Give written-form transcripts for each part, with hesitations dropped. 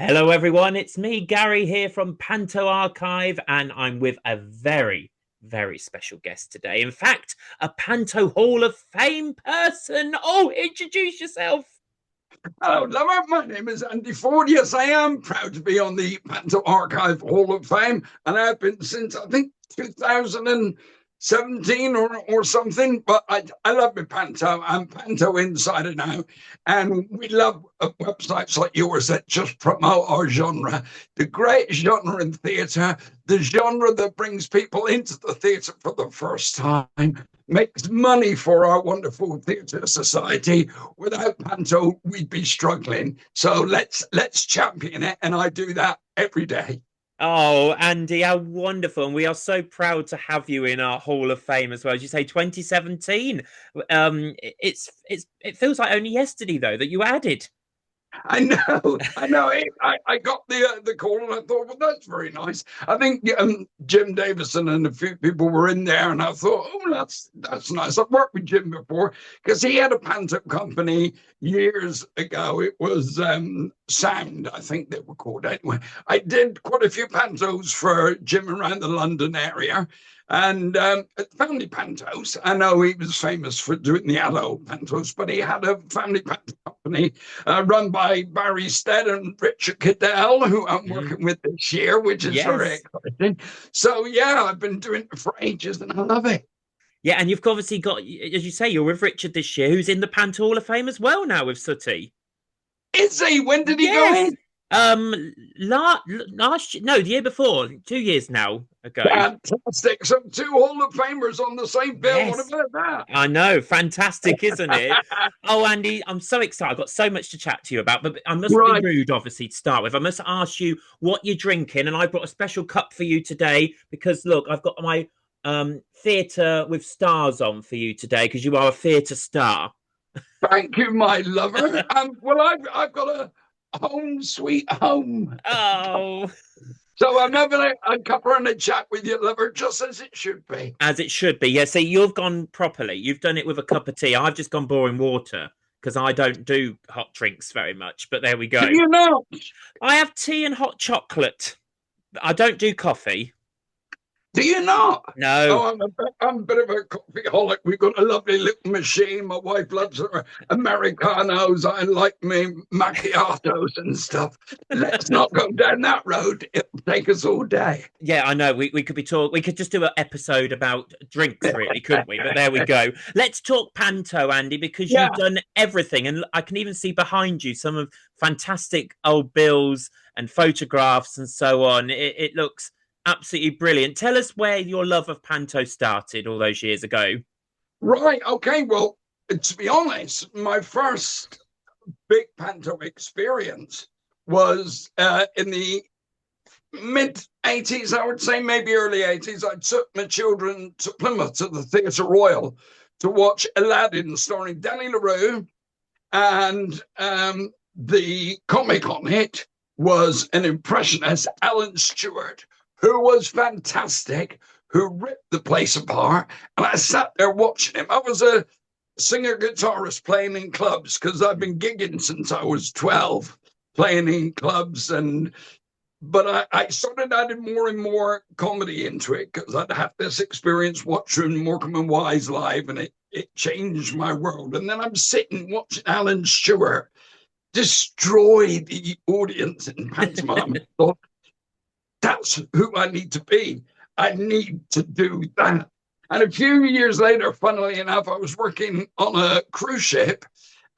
Hello, everyone. It's me, Gary, here from Panto Archive, and I'm with a very, very special guest today. In fact, a Panto Hall of Fame person. Oh, introduce yourself. Hello, lover. My name is Andy Ford. Yes, I am proud to be on the Panto Archive Hall of Fame, and I've been since I think 2017 or something. But I love my Panto. I'm Panto inside and out, and we love websites like yours that just promote our genre, the great genre in theatre, the genre that brings people into the theatre for the first time, makes money for our wonderful theatre society. Without Panto, we'd be struggling. So let's champion it, and I do that every day. Oh, Andy, how wonderful. And we are so proud to have you in our Hall of Fame as well. As you say, 2017. It feels like only yesterday, though, that you added. I know, I know. I got the call and I thought, well, that's very nice. I think Jim Davison and a few people were in there, and I thought, oh, that's nice. I've worked with Jim before because he had a panto company years ago. It was Sound, I think they were called anyway. I did quite a few pantos for Jim around the London area. And family pantos. I know he was famous for doing the adult pantos, but he had a family panto company run by Barry Stead and Richard Cadell, who I'm Mm. working with this year, which is very Yes. exciting. So, yeah, I've been doing it for ages and I love it. Yeah, and you've obviously got, as you say, you're with Richard this year, who's in the Panto Hall of Fame as well now with Sooty. Is he? When did he go Yes. in? No, the year before, 2 years now ago. Fantastic. So, two Hall of Famers on the same bill. What Yes. about I know, fantastic, isn't it? that? Oh, Andy, I'm so excited. I've got so much to chat to you about, but I mustn't be Right. rude, obviously, to start with. I must ask you what you're drinking, and I brought a special cup for you today because look, I've got my theatre with stars on for you today because you are a theatre star. Thank you, my lover. Well, I've got a home sweet home. Oh, So I'm having a cuppa and a chat with you, lover, just as it should be. as it should be. Yeah, see, you've gone properly. You've done it with a cup of tea. I've just gone boring water because I don't do hot drinks very much. But there we Do go. you know? I have tea and hot chocolate. I don't do coffee. Do you not? No. Oh, I'm a bit of a coffeeholic. We've got a lovely little machine. My wife loves her Americanos. I like me macchiatos and stuff. Let's not go down that road. It'll take us all day. Yeah, I know. We could be talk. We could just do an episode about drinks, really, couldn't we? But there we go. Let's talk Panto, Andy, because Yeah, you've done everything, and I can even see behind you some of fantastic old bills and photographs and so on. It looks absolutely brilliant. Tell us where your love of Panto started all those years ago. right. Okay. Well, to be honest, my first big panto experience was in the mid 80s, I would say, maybe early 80s. I took my children to Plymouth to the Theatre Royal to watch Aladdin starring Danny LaRue. And the comic on it was an impressionist, Alan Stewart, who was fantastic, who ripped the place apart. And I sat there watching him. I was a singer guitarist playing in clubs because I've been gigging since I was 12, playing in clubs. But I started adding more and more comedy into it because I'd had this experience watching Morecambe and Wise live, and it changed my world. And then I'm sitting watching Alan Stewart destroy the audience in pantomime. I thought, that's who I need to be. I need to do that. And a few years later, funnily enough, I was working on a cruise ship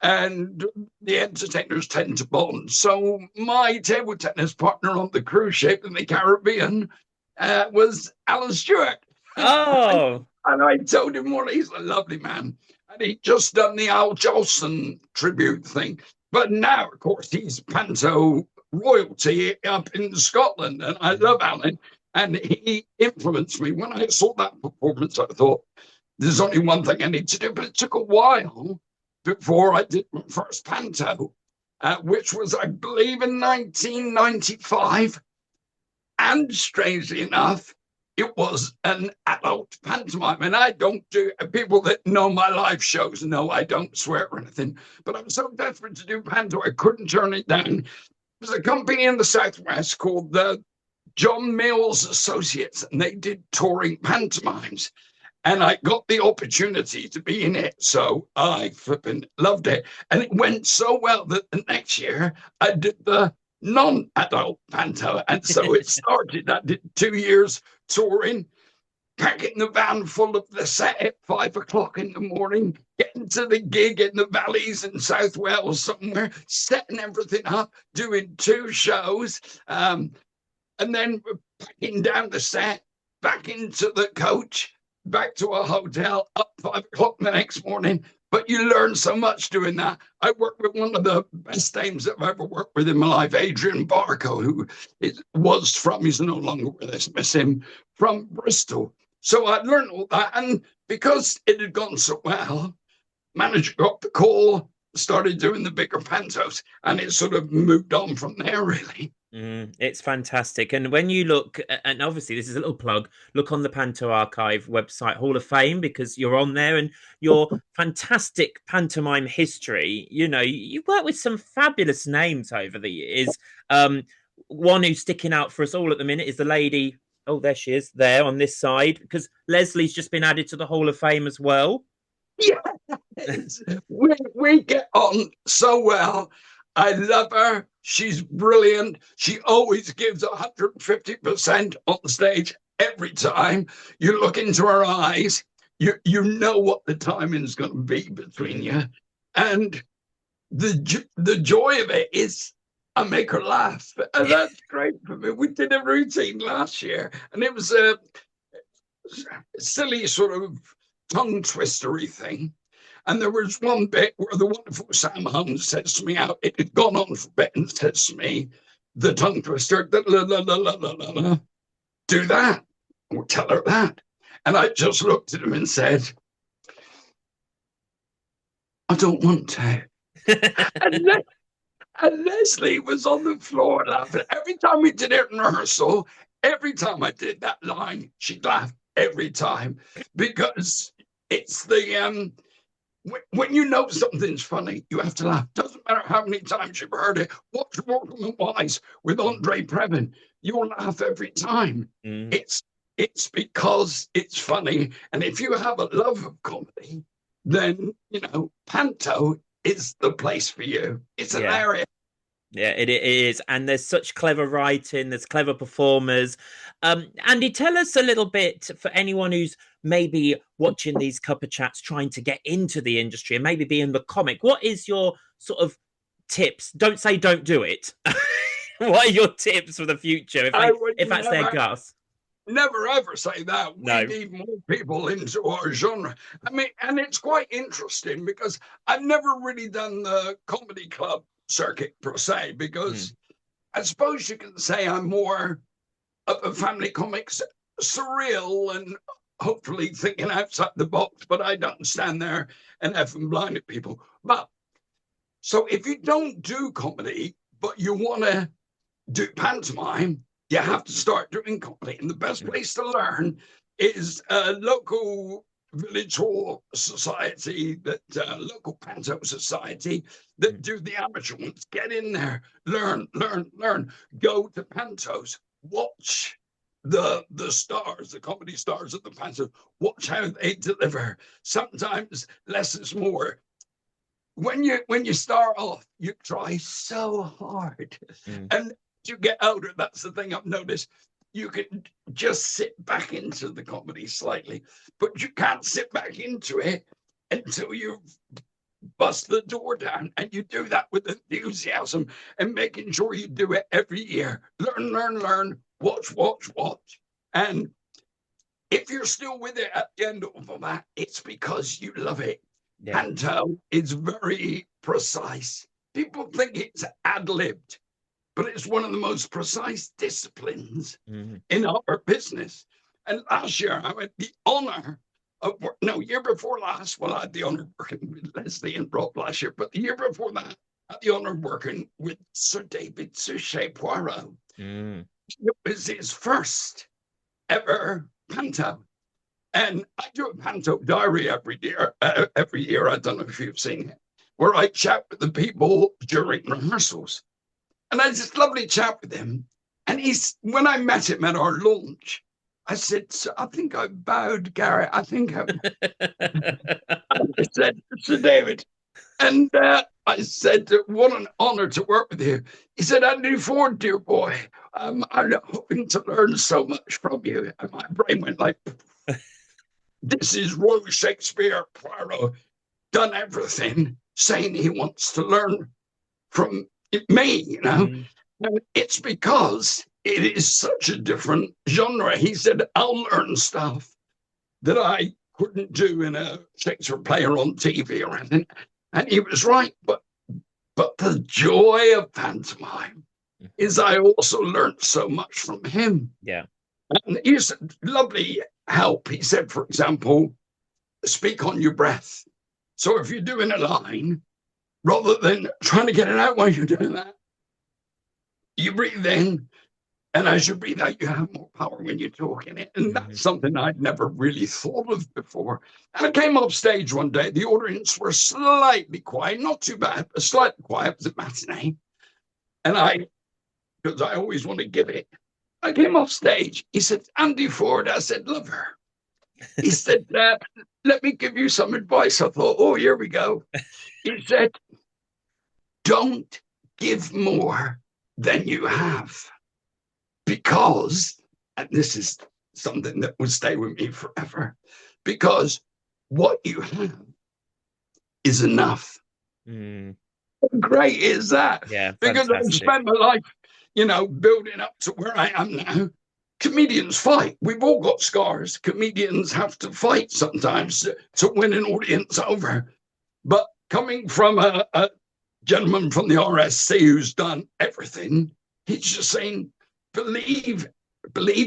and the entertainers tend to bond. So my table tennis partner on the cruise ship in the Caribbean was Alan Stewart. Oh, And I told him, well, he's a lovely man. And he'd just done the Al Jolson tribute thing. But now, of course, he's Panto royalty up in Scotland. And I love Alan. And he influenced me. When I saw that performance, I thought, there's only one thing I need to do. But it took a while before I did my first Panto, which was, I believe, in 1995. And strangely enough, it was an adult pantomime. And I don't do, people that know my live shows know I don't swear or anything. But I was so desperate to do panto, I couldn't turn it down. was a company in the Southwest called the John Mills Associates, and they did touring pantomimes. And I got the opportunity to be in it. So I flipping loved it. And it went so well that the next year I did the non-adult panto. And so it started. I did 2 years touring, packing the van full of the set at 5 o'clock in the morning, getting to the gig in the valleys in South Wales somewhere, setting everything up, doing 2 shows, and then packing down the set, back into the coach, back to a hotel, up 5 o'clock the next morning. But you learn so much doing that. I worked with one of the best dames I've ever worked with in my life, Adrian Barco, who he's no longer with us, miss him, from Bristol. So I learned all that. And because it had gone so well, manager got the call, started doing the bigger pantos, and it sort of moved on from there, really. It's fantastic. And when you look, and obviously this is a little plug, look on the Panto Archive website, Hall of Fame, because you're on there, and your fantastic pantomime history. You know, you work with some fabulous names over the years. One who's sticking out for us all at the minute is the lady. Oh, there she is, there on this side, because Leslie's just been added to the Hall of Fame as well. Yeah, we get on so well. I love her. She's brilliant. She always gives 150% on stage every time. You look into her eyes, you know what the timing is going to be between you. And the joy of it is I make her laugh. And that's great for me. We did a routine last year, and it was a silly sort of tongue twistery thing. And there was one bit where the wonderful Sam Holmes says to me, out, it had gone on for a bit, and says to me, the tongue twister, la, la, la, la, la, la, la. Do that, or tell her that. And I just looked at him and said, I don't want to. and Leslie was on the floor laughing. Every time we did it in rehearsal, every time I did that line, she'd laugh every time, because it's the when you know something's funny, you have to laugh. Doesn't matter how many times you've heard it. Watch Morecambe and Wise with Andre Previn. You'll laugh every time. It's because it's funny. And if you have a love of comedy, then, Panto is the place for you. It's an area. Yeah, it is. And there's such clever writing, there's clever performers. Andy, tell us a little bit, for anyone who's maybe watching these CUPPA chats, trying to get into the industry and maybe be in the comic. What is your sort of tips? Don't say don't do it. What are your tips for the future if that's their guess? Never ever say that. We need more people into our genre. I mean, and it's quite interesting because I've never really done the comedy club circuit per se, because I suppose you can say I'm more of a family comics, surreal and hopefully thinking outside the box, but I don't stand there and effing blind at people. But so if you don't do comedy, but you want to do pantomime, you have to start doing comedy. And the best place to learn is a local village hall society, that local panto society that do the amateur ones. Get in there, learn. Go to pantos, watch the stars, the comedy stars of the panto. Watch how they deliver. Sometimes less is more. When you start off, you try so hard, and you get older. That's the thing I've noticed. You can just sit back into the comedy slightly, but you can't sit back into it until you bust the door down. And you do that with enthusiasm and making sure you do it every year. Learn, watch. And if you're still with it at the end of that, it's because you love it. Yeah. Panto is very precise. People think it's ad-libbed, but it's one of the most precise disciplines in our business. And last year, I had the honor of, year before last, well, I had the honor of working with Leslie and Rob last year, but the year before that, I had the honor of working with Sir David Suchet Poirot. It was his first ever panto. And I do a panto diary every year. I don't know if you've seen it, where I chat with the people during rehearsals. And I had this lovely chat with him. And when I met him at our launch, I said, I think I bowed, Gary. I think I said, Sir David. And I said, what an honor to work with you. He said, Andy Ford, dear boy, I'm hoping to learn so much from you. And my brain went like, this is Roy Shakespeare Poirot, done everything, saying he wants to learn from me, you know. Mm. And it's because it is such a different genre. He said, I'll learn stuff that I couldn't do in a Shakespeare play or on TV or anything. And he was right, but the joy of pantomime is I also learned so much from him. Yeah. And he's lovely help. He said, for example, speak on your breath. So if you're doing a line, rather than trying to get it out while you're doing that, you breathe in, and as you breathe out, you have more power when you're talking it. And that's something I'd never really thought of before. And I came off stage one day. The audience were slightly quiet, not too bad, but slightly quiet. It was a matinee. And because I always want to give it, I came off stage. He said, Andy Ford. I said, love her. He said, let me give you some advice. I thought, oh, here we go. He said, don't give more than you have. Because, and this is something that will stay with me forever, because what you have is enough. Mm. How great is that? Yeah, because I've spent my life, building up to where I am now. Comedians fight. We've all got scars. Comedians have to fight sometimes to win an audience over. But coming from a gentleman from the RSC who's done everything, he's just saying, believe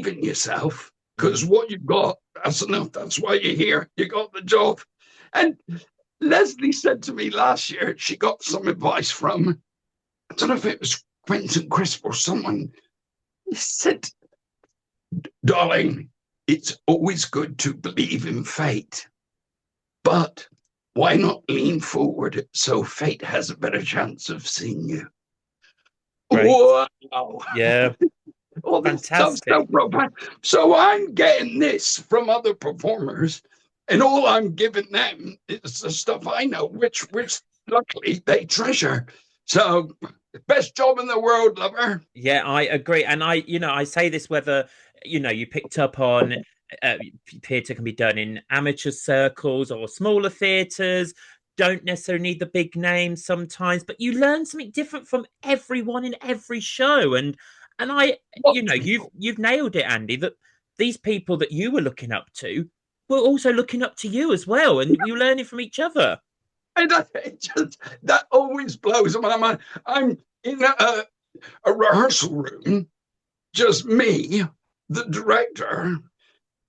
in yourself, because what you've got, that's enough. That's why you're here. You got the job. And Leslie said to me last year, she got some advice from, I don't know if it was Quentin Crisp or someone. He said, darling, it's always good to believe in fate, but why not lean forward so fate has a better chance of seeing you? Right. Wow. Yeah. All this stuff so profound. So I'm getting this from other performers, and all I'm giving them is the stuff I know, which luckily they treasure. So best job in the world, lover. Yeah, I agree. And I say this whether, you picked up on theatre can be done in amateur circles or smaller theatres, don't necessarily need the big names sometimes, but you learn something different from everyone in every show. And you've nailed it, Andy, that these people that you were looking up to were also looking up to you as well, and you're learning from each other. And that always blows my mind. I'm in a rehearsal room, just me, the director,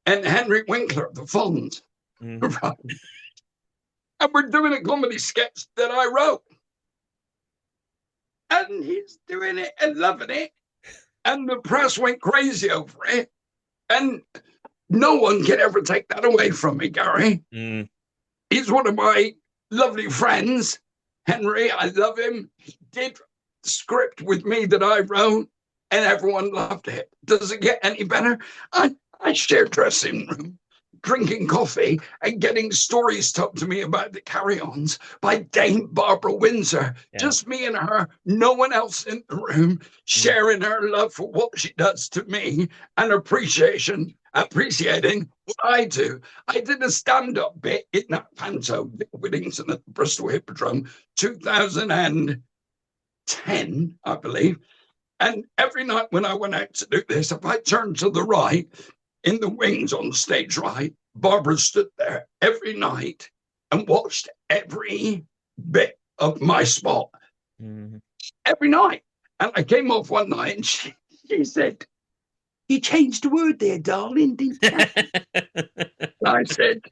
and Henry Winkler, the font. Right. And we're doing a comedy sketch that I wrote. And he's doing it and loving it. And the press went crazy over it. And no one can ever take that away from me, Gary. He's one of my lovely friends. Henry, I love him. He did the script with me that I wrote, and everyone loved it. Does it get any better? I share dressing room, drinking coffee, and getting stories told to me about the carry-ons by Dame Barbara Windsor. Yeah. Just me and her, no one else in the room, sharing her love for what she does to me and appreciating what I do. I did a stand-up bit in that Panto, Whittington at the Bristol Hippodrome, 2010, I believe. And every night when I went out to do this, if I turned to the right, in the wings on stage right, Barbara stood there every night and watched every bit of my spot. Every night. And I came off one night and she said, you changed the word there, darling, didn't you? I said,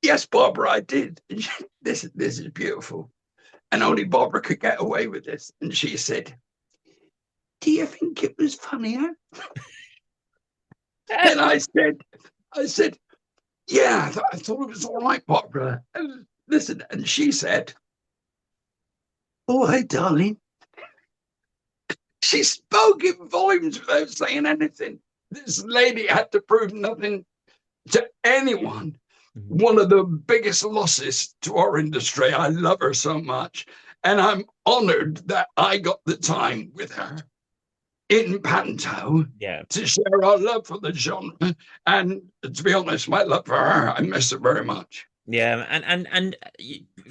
yes, Barbara, I did. And this is beautiful. And only Barbara could get away with this. And she said, do you think it was funnier? And I said, yeah, I thought it was all right, Barbara. And listen, and she said, all right, darling. she spoke in volumes without saying anything. This lady had to prove nothing to anyone. One of the biggest losses to our industry. I love her so much. And I'm honored that I got the time with her in Panto to share our love for the genre. And to be honest, my love for her, I miss her very much. Yeah, and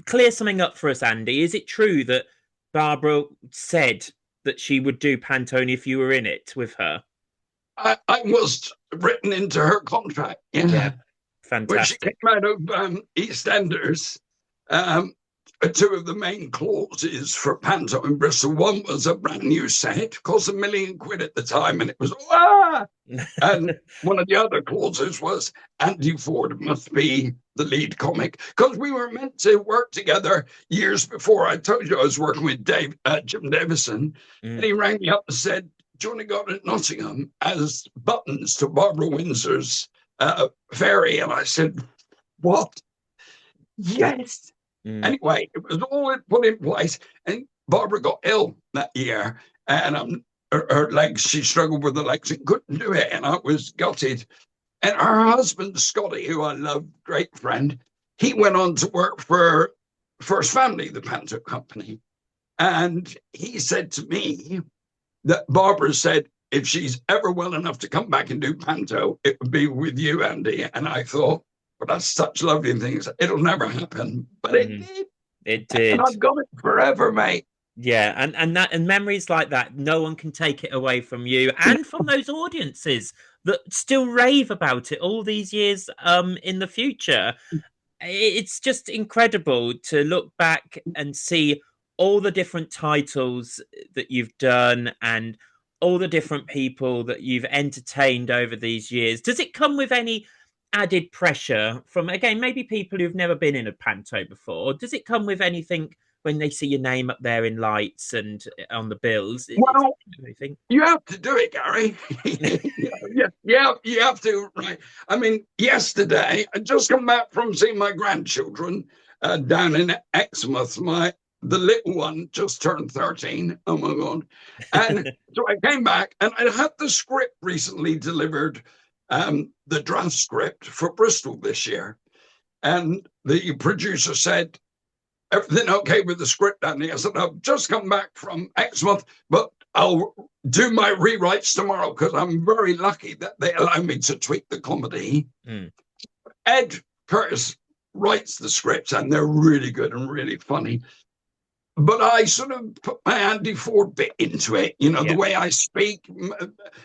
clear something up for us, Andy. Is it true that Barbara said that she would do Pantone if you were in it with her? I was written into her contract. Yeah, When she came fantastic. out of EastEnders, two of the main clauses for Panto in Bristol. One was a brand new set, cost £1 million at the time, and it was And one of the other clauses was Andy Ford must be the lead comic, because we were meant to work together years before. I told you I was working with Jim Davison, and he rang me up and said, "Do you want to go to Nottingham as buttons to Barbara Windsor's Fairy?" And I said, "What? Yes." Anyway, it was all put in place, and Barbara got ill that year, and her legs, she struggled with the legs and couldn't do it, and I was gutted. And her husband, Scotty, who I love, great friend, he went on to work for First Family, the Panto company. And he said to me that Barbara said, if she's ever well enough to come back and do Panto, it would be with you, Andy. And I thought, well, that's such lovely things. It'll never happen. But it did. It did. And I've got it forever, mate. Yeah, and memories like that, no one can take it away from you and from those audiences that still rave about it all these years in the future. It's just incredible to look back and see all the different titles that you've done and all the different people that you've entertained over these years. Does it come with any added pressure from, again, maybe people who've never been in a panto before? Does it come with anything when they see your name up there in lights and on the bills? Well, you have to do it, Gary. You have to, right? I mean, yesterday, I just come back from seeing my grandchildren down in Exmouth. The little one just turned 13. Oh, my God. And so I came back, and I had the script recently delivered, the draft script for Bristol this year. And the producer said, everything okay with the script, Andy? I said, I've just come back from Exmouth, but I'll do my rewrites tomorrow because I'm very lucky that they allow me to tweak the comedy. Ed Curtis writes the scripts, and they're really good and really funny. But I sort of put my Andy Ford bit into it, the way I speak,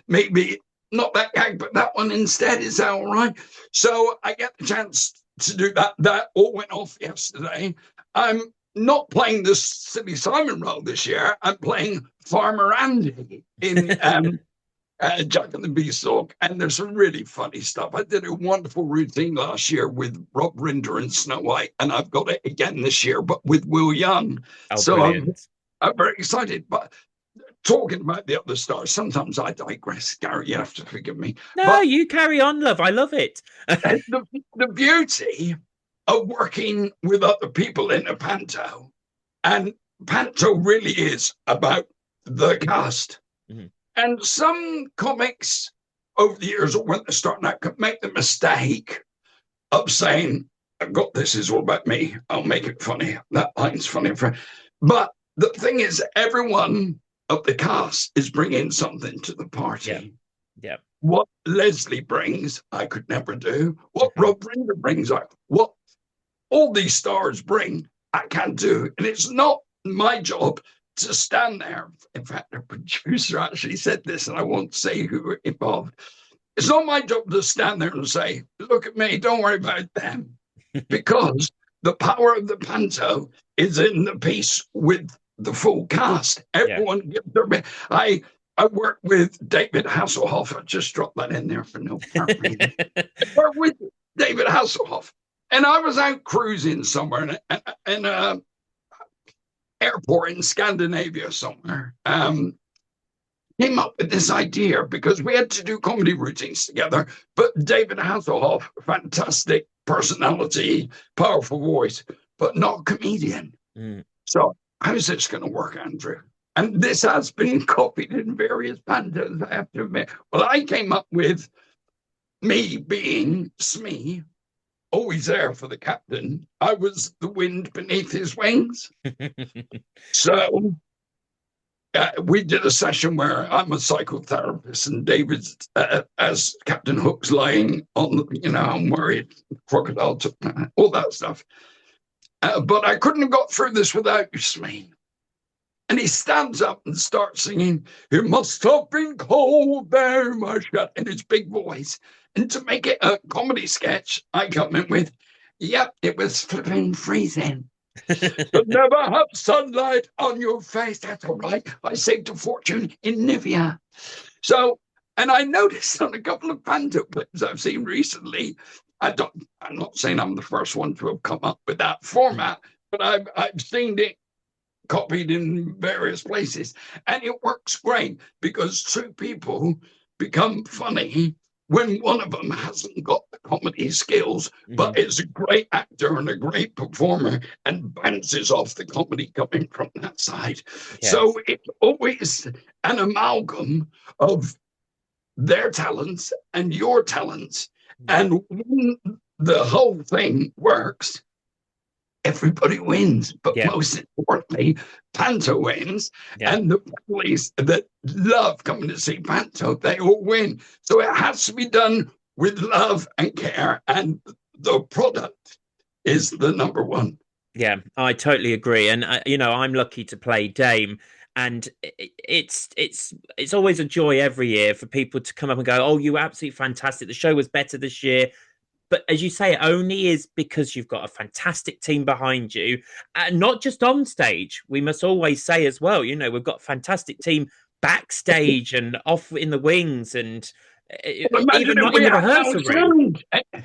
maybe not that gag, but that one instead. Is that all right? So I get the chance to do that. That all went off yesterday. I'm not playing the Silly Simon role this year. I'm playing Farmer Andy in Jack and the Beanstalk, and there's some really funny stuff. I did a wonderful routine last year with Rob Rinder and Snow White, and I've got it again this year, but with Will Young. So I'm very excited. But talking about the other stars, sometimes I digress, Gary. You have to forgive me. No, you carry on, love. I love it. the beauty of working with other people in a panto, and panto really is about the cast. And some comics over the years, or when they're starting out, could make the mistake of saying, I've got this, is all about me, I'll make it funny, that line's funny. But the thing is, everyone of the cast is bringing something to the party. Yeah. What Leslie brings, I could never do. What Rob Rinder brings, what all these stars bring, I can't do. And it's not my job to stand there. In fact, the producer actually said this, and I won't say who were involved. It's not my job to stand there and say, look at me, don't worry about them. Because the power of the panto is in the piece with the full cast. Everyone gives their best. I worked with David Hasselhoff. I just dropped that in there for no purpose. I worked with David Hasselhoff. And I was out cruising somewhere in an airport in Scandinavia somewhere. Came up with this idea because we had to do comedy routines together. But David Hasselhoff, fantastic personality, powerful voice, but not comedian. So how's this going to work, Andrew? and this has been copied in various pantos, I have to admit. Well, I came up with me being Smee, always there for the captain. I was the wind beneath his wings. So we did a session where I'm a psychotherapist and David's as Captain Hook's lying on the, I'm worried, crocodile, all that stuff. But I couldn't have got through this without you, Smee. And he stands up and starts singing, "It must have been cold there, my shut," in his big voice. And to make it a comedy sketch, I come in with, "Yep, it was flipping freezing. You'll never have sunlight on your face. That's all right. I saved a fortune in Nivea." So, and I noticed on a couple of Panto clips I've seen recently, I'm not saying I'm the first one to have come up with that format, but I've seen it copied in various places, and it works great because two people become funny when one of them hasn't got the comedy skills, but is a great actor and a great performer and bounces off the comedy coming from that side. Yes. So it's always an amalgam of their talents and your talents. And when the whole thing works, everybody wins. But most importantly, Panto wins. And the families that love coming to see Panto, they all win. So it has to be done with love and care. And the product is the number one. Yeah, I totally agree. And, I'm lucky to play Dame. And it's always a joy every year for people to come up and go, "Oh, you were absolutely fantastic. The show was better this year." But as you say, it only is because you've got a fantastic team behind you, and not just on stage. We must always say as well, we've got a fantastic team backstage and off in the wings, and even not in the rehearsal room.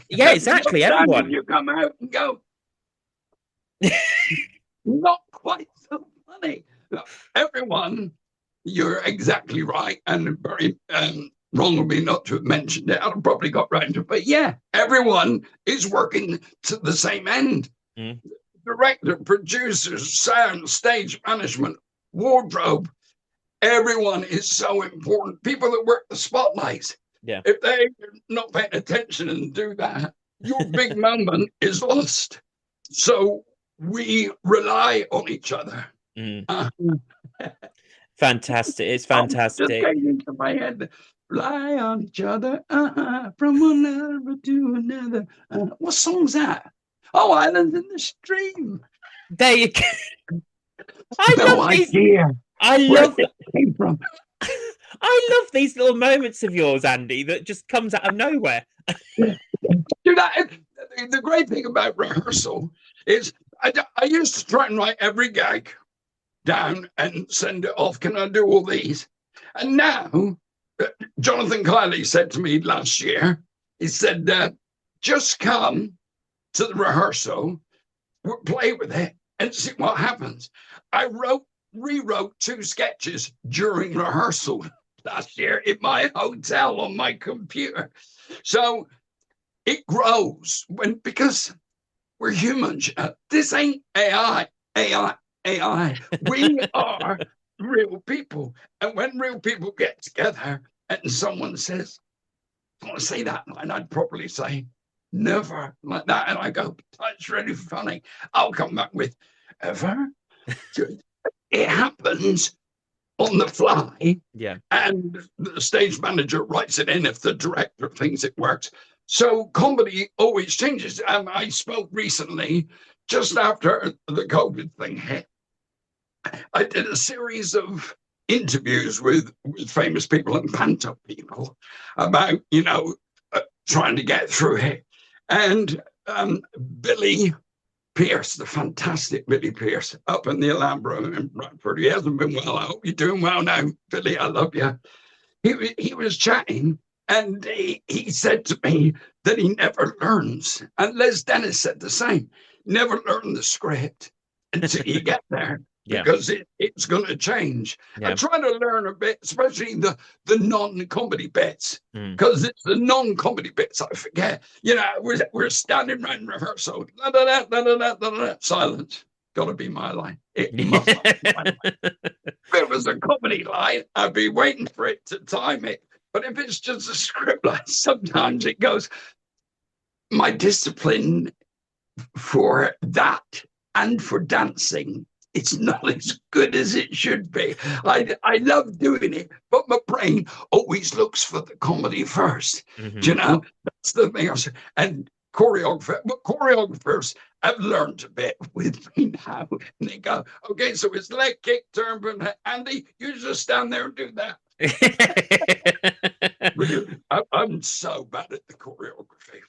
Yeah, exactly. Everyone. You come out and go, not quite so funny. Everyone, you're exactly right, and very wrong of me not to have mentioned it. I've probably got round to it, but yeah, everyone is working to the same end. Director, producers, sound, stage management, wardrobe. Everyone is so important. People that work the spotlights. Yeah. If they're not paying attention and do that, your big moment is lost. So we rely on each other. Fantastic. It's fantastic. Just came into my head. Rely on each other from one level to another. What song's that? Oh, Islands in the Stream. There you go. I love these little moments of yours, Andy, that just comes out of nowhere. The great thing about rehearsal is I used to try and write every gag down and send it off. Can I do all these? And now, Jonathan Kiley said to me last year, he said, just come to the rehearsal, play with it, and see what happens. I rewrote 2 sketches during rehearsal last year in my hotel on my computer. So it grows because we're humans. This ain't AI. We are real people. And when real people get together and someone says, "I want to say that," and I'd probably say, "Never," like that. And I go, "That's really funny." I'll come back with, "Ever?" It happens on the fly. Yeah. And the stage manager writes it in if the director thinks it works. So comedy always changes. I spoke recently, just after the COVID thing hit. I did a series of interviews with famous people and Panto people about, trying to get through it. And Billy Pierce, the fantastic Billy Pierce, up in the Alhambra in Bradford. He hasn't been well. I hope you're doing well now, Billy. I love you. He was chatting, and he said to me that he never learns. And Les Dennis said the same. Never learn the script until you get there. Because it's going to change. I try to learn a bit, especially the non-comedy bits, because it's the non-comedy bits I forget. We're standing around rehearsal, silence. got to be my line. It must not be my line. If it was a comedy line, I'd be waiting for it to time it. But if it's just a script line, sometimes it goes. My discipline for that and for dancing, it's not as good as it should be. I love doing it, but my brain always looks for the comedy first. Mm-hmm. You know, that's the thing. And choreographers have learned a bit with me now. And they go, okay, so it's leg kick, turn, but Andy, you just stand there and do that. Really, I'm so bad at the choreography.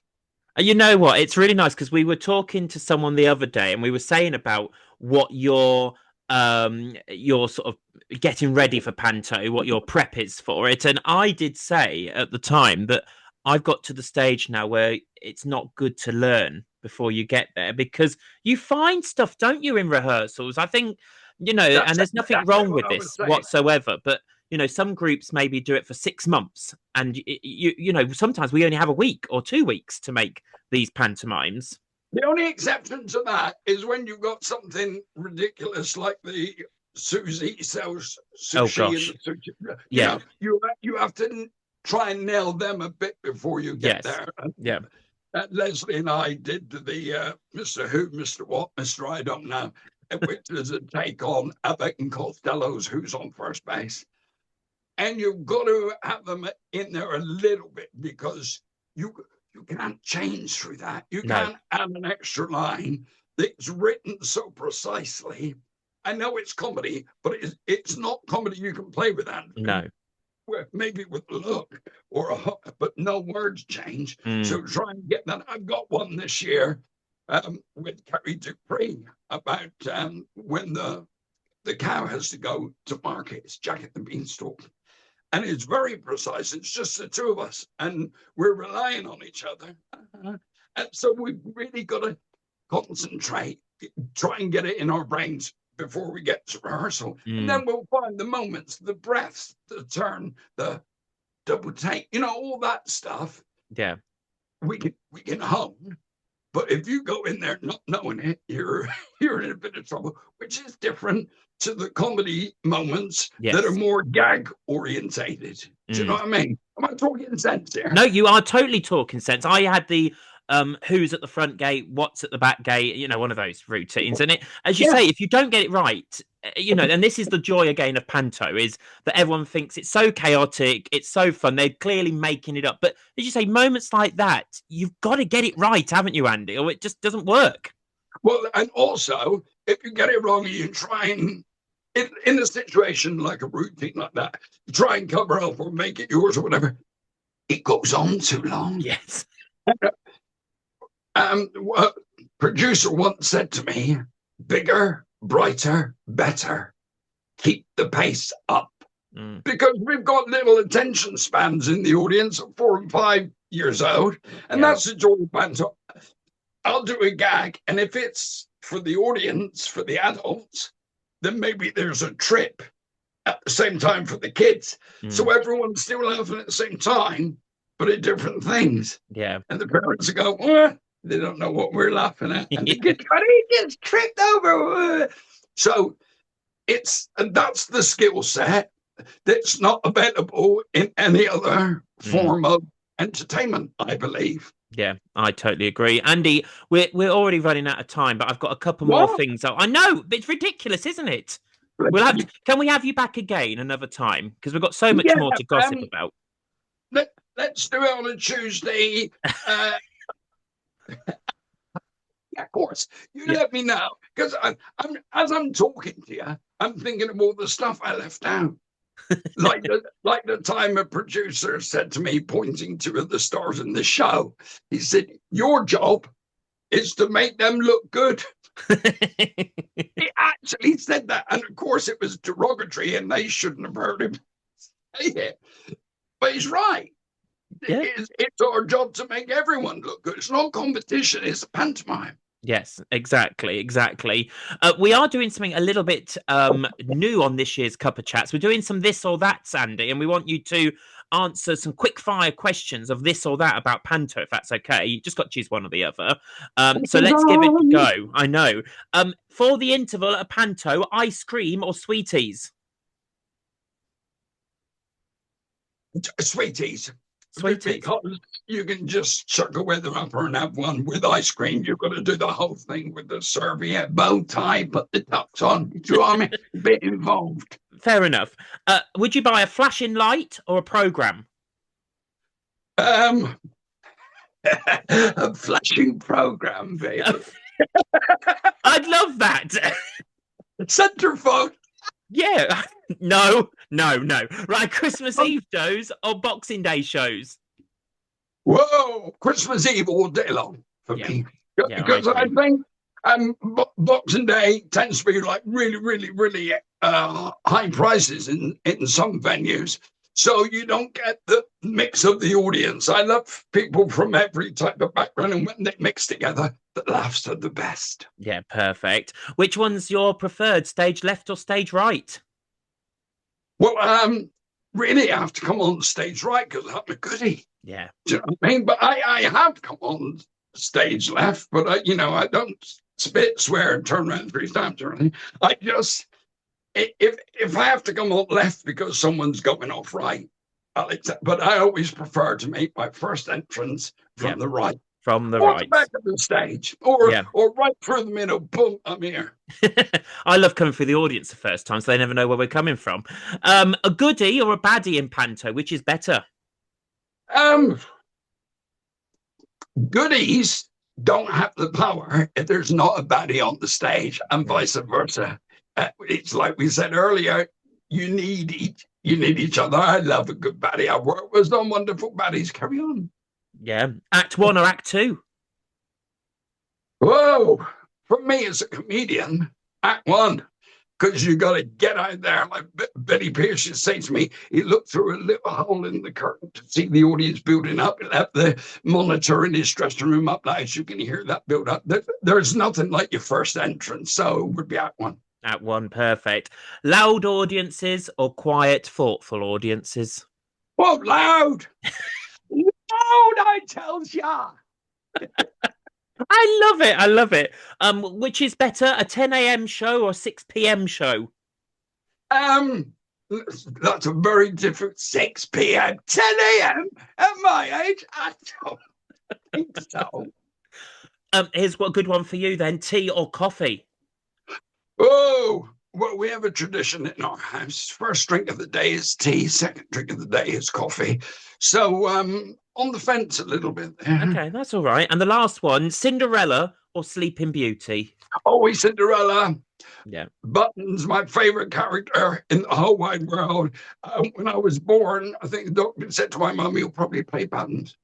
You know what? It's really nice because we were talking to someone the other day and we were saying about what your sort of getting ready for Panto, what your prep is for it. And I did say at the time that I've got to the stage now where it's not good to learn before you get there because you find stuff, don't you, in rehearsals? I think, you know, and there's nothing wrong with this whatsoever, but you know, some groups maybe do it for 6 months, and you know, sometimes we only have a week or 2 weeks to make these pantomimes. The only exception to that is when you've got something ridiculous like the Susie sells sushi and the sushi. You know, you have to try and nail them a bit before you get there. Yeah. Leslie and I did the Mr. Who, Mr. What, Mr. I don't know, which is a take on Abbott and Costello's Who's on First Base. And you've got to have them in there a little bit because you can't change through that. You can't add an extra line that's written so precisely. I know it's comedy, but it's not comedy you can play with that. No. Maybe with a look or a hook, but no words change. So try and get that. I've got one this year with Carrie Dupree about when the cow has to go to market. It's Jack and the Beanstalk. And it's very precise. It's just the two of us, and we're relying on each other. And so we've really got to concentrate, try and get it in our brains before we get to rehearsal. And then we'll find the moments, the breaths, the turn, the double take, you know, all that stuff. Yeah. We can hone. But if you go in there not knowing it, you're in a bit of trouble, which is different to the comedy moments that are more gag orientated. Do you know what I mean? Am I talking sense here? No, you are totally talking sense. I had the who's at the front gate, what's at the back gate, you know, one of those routines. And it, as you say, if you don't get it right, you know, and this is the joy again of Panto, is that everyone thinks it's so chaotic, it's so fun, they're clearly making it up. But as you say, moments like that, you've got to get it right, haven't you, Andy? Or it just doesn't work. Well, and also, if you get it wrong, you try and, in a situation like a routine like that, you try and cover up or make it yours or whatever, it goes on too long. Yes. What producer once said to me, bigger, brighter, better. Keep the pace up. Because we've got little attention spans in the audience of 4 and 5 years old. And that's the joy of Panto. I'll do a gag, and if it's for the audience, for the adults, then maybe there's a trip at the same time for the kids. So everyone's still laughing at the same time, but at different things. Yeah. And the parents go, they don't know what we're laughing at. And the kids go, he just tripped over. So that's the skill set that's not available in any other form of entertainment, I believe. Yeah, I totally agree. Andy, we're already running out of time, but I've got a couple more things. I know, it's ridiculous, isn't it? We'll have to, can we have you back again another time? Because we've got so much more to gossip about. Let's do it on a Tuesday. Yeah, of course. You let me know. Because as I'm talking to you, I'm thinking of all the stuff I left out. like the time a producer said to me, pointing to the stars in the show, he said, your job is to make them look good. He actually said that, and of course it was derogatory and they shouldn't have heard him say it, but he's right. It's our job to make everyone look good. It's not competition, it's a pantomime. Yes, exactly. We are doing something a little bit new on this year's CUPPA Chats. We're doing some this or that, Sandy, and we want you to answer some quick fire questions of this or that about Panto, if that's okay. You just got to choose one or the other. So let's give it a go. I know. For the interval at Panto, ice cream or sweeties? Sweeties. Sweeties. Because you can just chuck a weather upper and have one with ice cream. You've got to do the whole thing with the serviette, bow tie, put the ducks on. Do you know what I mean? A bit involved. Fair enough. Would you buy a flashing light or a program? A flashing program, baby. I'd love that. Centerfold. Yeah. No. Right, Christmas Eve shows or Boxing Day shows? Whoa, Christmas Eve all day long for me. Because I think Boxing Day tends to be like really high prices in some venues. So you don't get the mix of the audience. I love people from every type of background, and when they mix together, the laughs are the best. Yeah, perfect. Which one's your preferred, stage left or stage right? Well, really, I have to come on stage right because I'm a goodie. Yeah. Do you know what I mean? But I have come on stage left, but I don't spit, swear, and turn around 3 times or anything. I just, if I have to come on left because someone's going off right, I'll accept. But I always prefer to make my first entrance from the right. From the or right. the back of the stage, or right through the middle. Boom, I'm here. I love coming through the audience the first time, so they never know where we're coming from. A goodie or a baddie in Panto, which is better? Goodies don't have the power if there's not a baddie on the stage, and vice versa. It's like we said earlier, you need each other. I love a good baddie. I've worked with some wonderful baddies. Carry on. Yeah. Act 1 or Act 2? Whoa! For me as a comedian, Act 1. Because you got to get out there. Like Betty Pierce used to say to me, he looked through a little hole in the curtain to see the audience building up. He'll have the monitor in his dressing room up now, so you can hear that build up. There's nothing like your first entrance, so it would be Act 1. Act 1, perfect. Loud audiences or quiet, thoughtful audiences? Well, loud! Loud, I tell ya! I love it. Which is better, a 10 a.m. show or 6 p.m. show? That's a very different 6 p.m. 10 a.m. at my age. I don't think so. Here's what good one for you then: tea or coffee? Oh, well, we have a tradition in our house. First drink of the day is tea. Second drink of the day is coffee. So, on the fence a little bit there. Okay, that's all right. And the last one, Cinderella or Sleeping Beauty? Always Cinderella. Yeah. Buttons, my favorite character in the whole wide world. When I was born, I think the doctor said to my mum, "You'll probably play Buttons."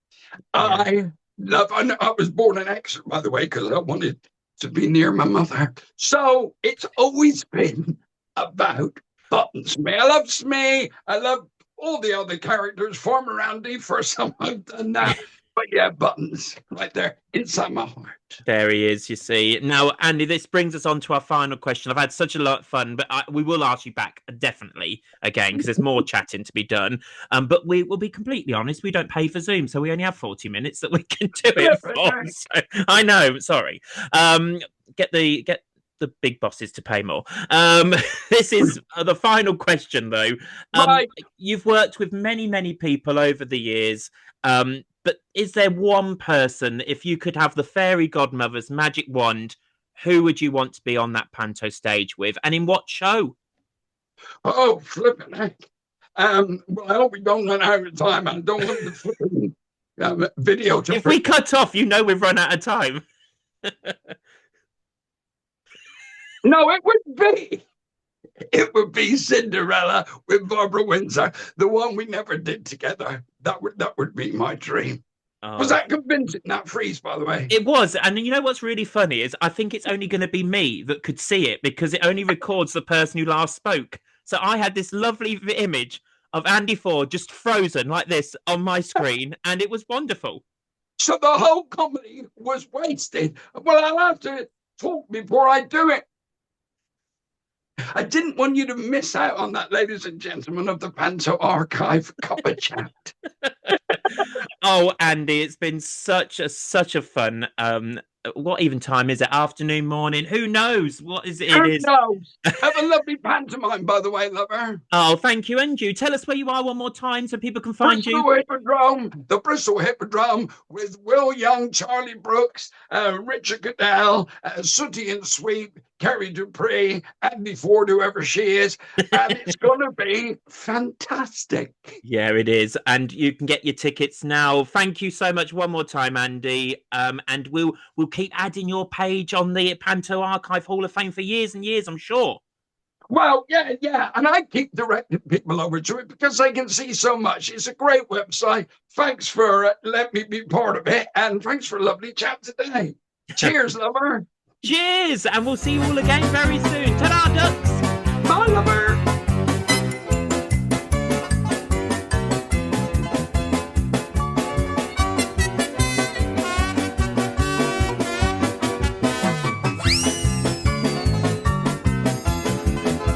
Yeah. I was born an extra, by the way, because I wanted to be near my mother. So it's always been about Buttons. Smee. I love Smee. I love all the other characters. Farmer Andy, first time I've done that. But yeah, Buttons right there inside my heart. There he is, you see. Now, Andy, this brings us on to our final question. I've had such a lot of fun, but we will ask you back definitely again because there's more chatting to be done. But we will be completely honest, we don't pay for Zoom, so we only have 40 minutes that we can do it for. So, I know, sorry. Get the big bosses to pay more. This is the final question, though. Right. You've worked with many people over the years. But is there one person, if you could have the fairy godmother's magic wand, who would you want to be on that Panto stage with? And in what show? Oh, flipping heck. Well, I hope we don't run out of time. I don't want the flipping video to... If we cut off, you know we've run out of time. No, it would be Cinderella with Barbara Windsor, the one we never did together. That would be my dream. Oh. Was that convincing, that freeze, by the way? It was. And you know what's really funny is I think it's only going to be me that could see it because it only records the person who last spoke. So I had this lovely image of Andy Ford just frozen like this on my screen, and it was wonderful. So the whole comedy was wasted. Well, I'll have to talk before I do it. I didn't want you to miss out on that, ladies and gentlemen of the Panto Archive Cuppa Chat. Oh, Andy, it's been such a fun. What even time is it? Afternoon, morning? Who knows? What is it? It Who is. knows? Have a lovely pantomime, by the way, lover. Oh, thank you, and you. Tell us where you are one more time so people can find you. Bristol Hippodrome, the Bristol Hippodrome with Will Young, Charlie Brooks, Richard Goodell, Sooty and Sweet, Kerry Dupree, Andy Ford, whoever she is. And it's going to be fantastic. Yeah, it is. And you can get your tickets now. Thank you so much one more time, Andy. And we'll keep adding your page on the Panto Archive Hall of Fame for years and years, I'm sure. Well, yeah. And I keep directing people over to it because they can see so much. It's a great website. Thanks for letting me be part of it. And thanks for a lovely chat today. Cheers, lover. Cheers. And we'll see you all again very soon. Ta-da, ducks. Bye, lover.